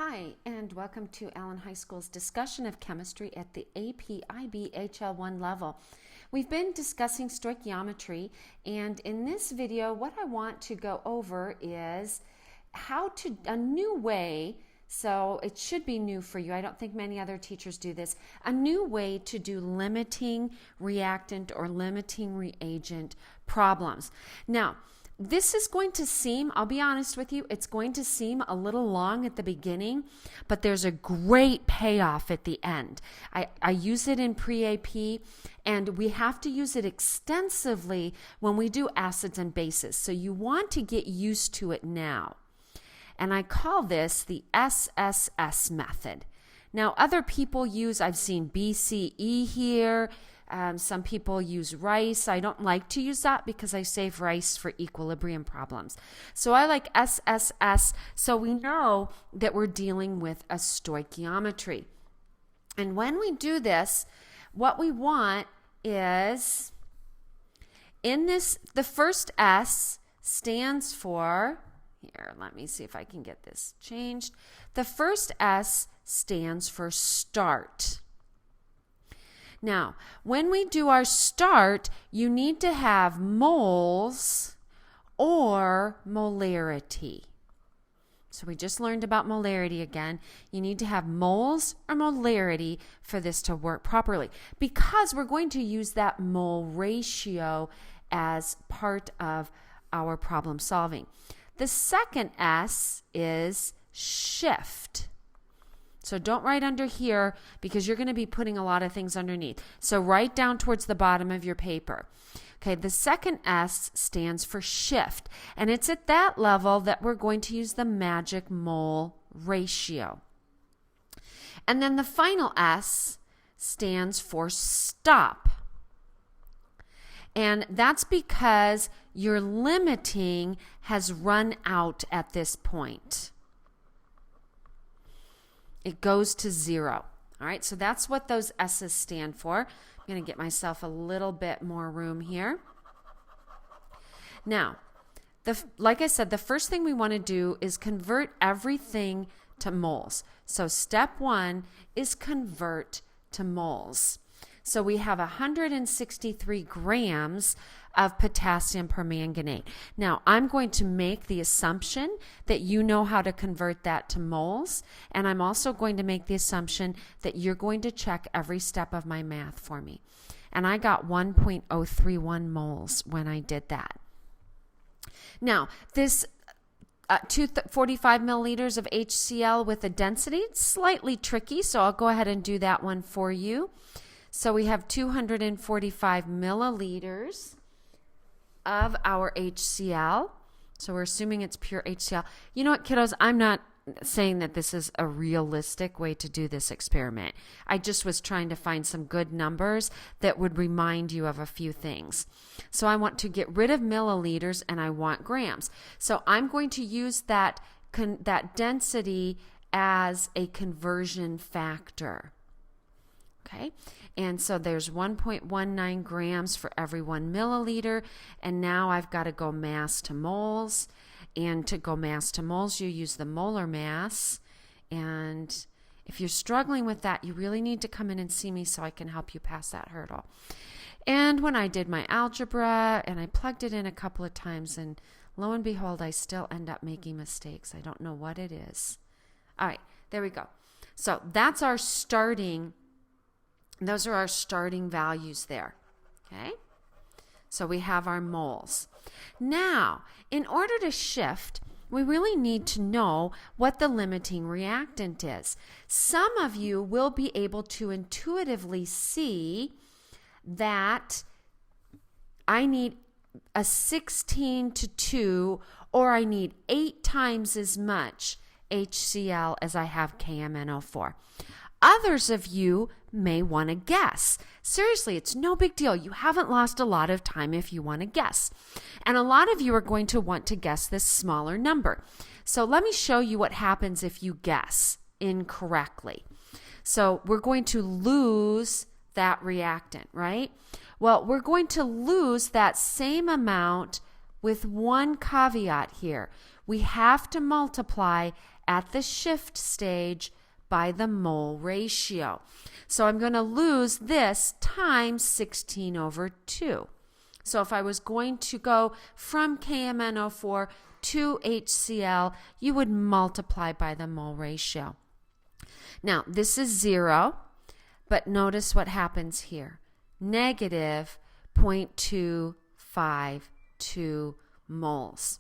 Hi, and welcome to Allen High School's discussion of chemistry at the APIB HL1 level. We've been discussing stoichiometry, and in this video, what I want to go over is a new way, so it should be new for you. I don't think many other teachers do this. A new way to do limiting reactant or limiting reagent problems. Now, this is going to seem, I'll be honest with you, it's going to seem a little long at the beginning, but there's a great payoff at the end. I use it in pre-AP, and we have to use it extensively when we do acids and bases. So you want to get used to it now. And I call this the SSS method. Now, other people use, I've seen BCE here. Some people use rice. I don't like to use that because I save rice for equilibrium problems. So I like SSS, so we know that we're dealing with a stoichiometry. And when we do this, what we want is, in this, the first S stands for, here, let me see if I can get this changed. The first S stands for start. Now, when we do our start, you need to have moles or molarity. So we just learned about molarity again. You need to have moles or molarity for this to work properly, because we're going to use that mole ratio as part of our problem solving. The second S is shift. So don't write under here because you're going to be putting a lot of things underneath. So write down towards the bottom of your paper. Okay, the second S stands for shift, and it's at that level that we're going to use the magic mole ratio. And then the final S stands for stop. And that's because your limiting has run out at this point. It goes to 0. All right, so that's what those S's stand for. I'm going to get myself a little bit more room here. Now, like I said, the first thing we want to do is convert everything to moles. So step 1 is convert to moles. So we have 163 grams of potassium permanganate. Now, I'm going to make the assumption that you know how to convert that to moles, and I'm also going to make the assumption that you're going to check every step of my math for me. And I got 1.031 moles when I did that. Now, this 245 milliliters of HCl with a density, it's slightly tricky, so I'll go ahead and do that one for you. So we have 245 milliliters of our HCl. So we're assuming it's pure HCl. You know what, kiddos? I'm not saying that this is a realistic way to do this experiment. I just was trying to find some good numbers that would remind you of a few things. So I want to get rid of milliliters and I want grams. So I'm going to use that density as a conversion factor. Okay, and so there's 1.19 grams for every 1 milliliter, and now I've got to go mass to moles, and to go mass to moles, you use the molar mass, and if you're struggling with that, you really need to come in and see me so I can help you pass that hurdle. And when I did my algebra, and I plugged it in a couple of times, and lo and behold, I still end up making mistakes. I don't know what it is. All right, there we go. So that's our starting. Those are our starting values there, okay? So we have our moles. Now, in order to shift, we really need to know what the limiting reactant is. Some of you will be able to intuitively see that I need a 16 to 2, or I need 8 times as much HCl as I have KMNO4. Others of you may want to guess. Seriously, it's no big deal. You haven't lost a lot of time if you want to guess. And a lot of you are going to want to guess this smaller number. So let me show you what happens if you guess incorrectly. So we're going to lose that reactant, right? Well, we're going to lose that same amount with one caveat here. we have to multiply at the shift stage by the mole ratio. So I'm going to lose this times 16 over 2. So if I was going to go from KMnO4 to HCl, you would multiply by the mole ratio. Now, this is 0, but notice what happens here. Negative 0.252 moles.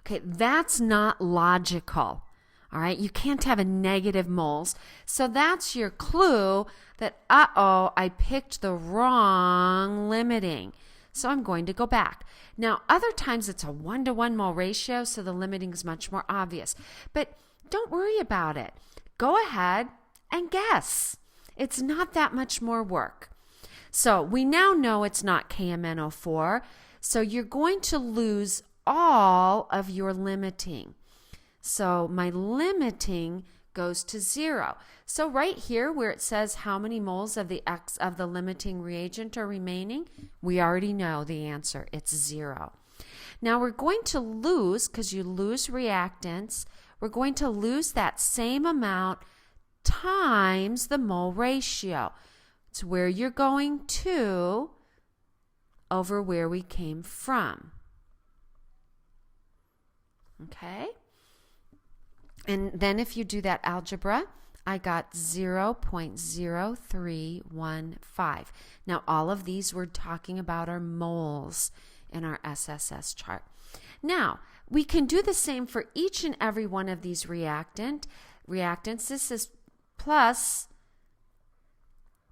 Okay, that's not logical. All right, you can't have a negative moles. So that's your clue that, I picked the wrong limiting. So I'm going to go back. Now, other times it's a 1-to-1 mole ratio, so the limiting is much more obvious. But don't worry about it. Go ahead and guess. It's not that much more work. So we now know it's not KMnO4, so you're going to lose all of your limiting. So my limiting goes to 0. So right here where it says how many moles of the limiting reagent are remaining, we already know the answer. It's 0. Now we're going to lose, because you lose reactants, we're going to lose that same amount times the mole ratio. It's where you're going to over where we came from. Okay? And then if you do that algebra, I got 0.0315. Now, all of these we're talking about are moles in our SSS chart. Now, we can do the same for each and every one of these reactants. This is plus,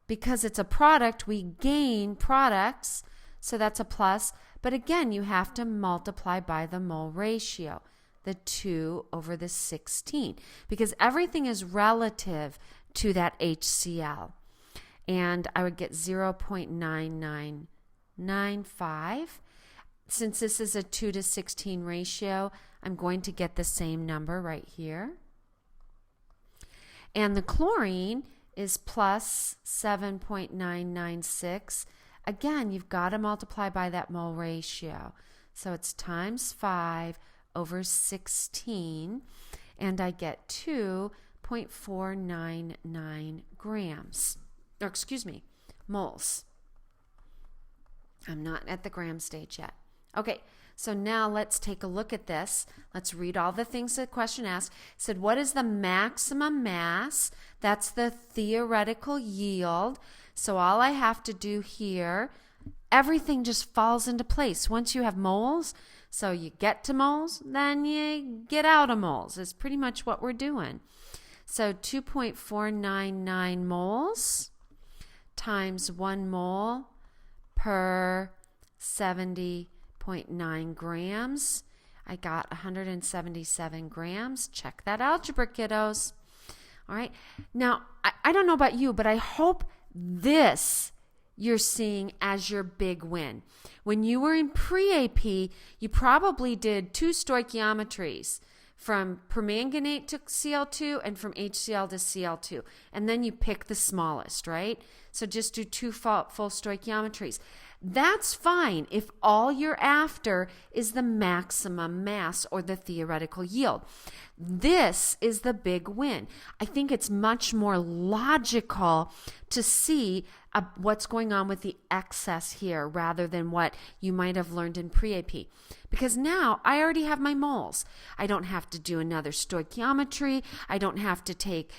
because it's a product, we gain products, so that's a plus. But again, you have to multiply by the mole ratio, the 2 over the 16, because everything is relative to that HCl. And I would get 0.9995. Since this is a 2 to 16 ratio, I'm going to get the same number right here. And the chlorine is plus 7.996. Again, you've got to multiply by that mole ratio. So it's times 5 over 16, and I get 2.499 grams. Or excuse me, moles. I'm not at the gram stage yet. Okay, so now let's take a look at this. Let's read all the things the question asked. It said, what is the maximum mass? That's the theoretical yield. So all I have to do here, everything just falls into place. Once you have moles, so you get to moles, then you get out of moles. It's pretty much what we're doing. So 2.499 moles times 1 mole per 70.9 grams. I got 177 grams. Check that algebra, kiddos. All right. Now, I don't know about you, but I hope this you're seeing as your big win. When you were in pre-AP, you probably did 2 stoichiometries, from permanganate to Cl2 and from HCl to Cl2. And then you pick the smallest, right? So just do 2 full stoichiometries. That's fine if all you're after is the maximum mass or the theoretical yield. This is the big win. I think it's much more logical to see what's going on with the excess here rather than what you might have learned in pre-AP. Because now I already have my moles. I don't have to do another stoichiometry. I don't have to take,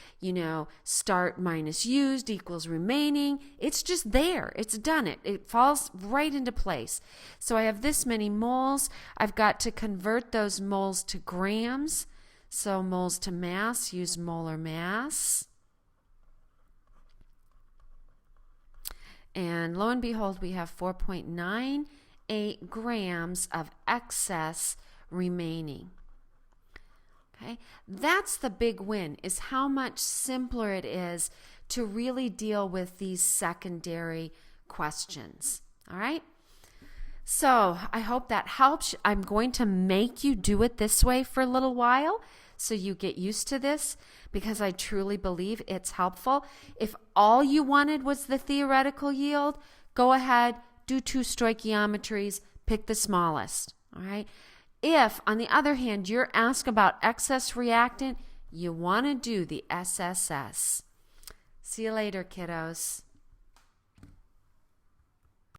start minus used equals remaining. It's just there. It's done it. It falls right into place. So I have this many moles. I've got to convert those moles to grams. So moles to mass, use molar mass. And lo and behold, we have 4.98 grams of excess remaining. Okay, that's the big win, is how much simpler it is to really deal with these secondary questions. All right? So I hope that helps. I'm going to make you do it this way for a little while so you get used to this, because I truly believe it's helpful. If all you wanted was the theoretical yield, go ahead, do 2 stoichiometries, pick the smallest. All right? If, on the other hand, you're asked about excess reactant, you want to do the SSS. See you later, kiddos.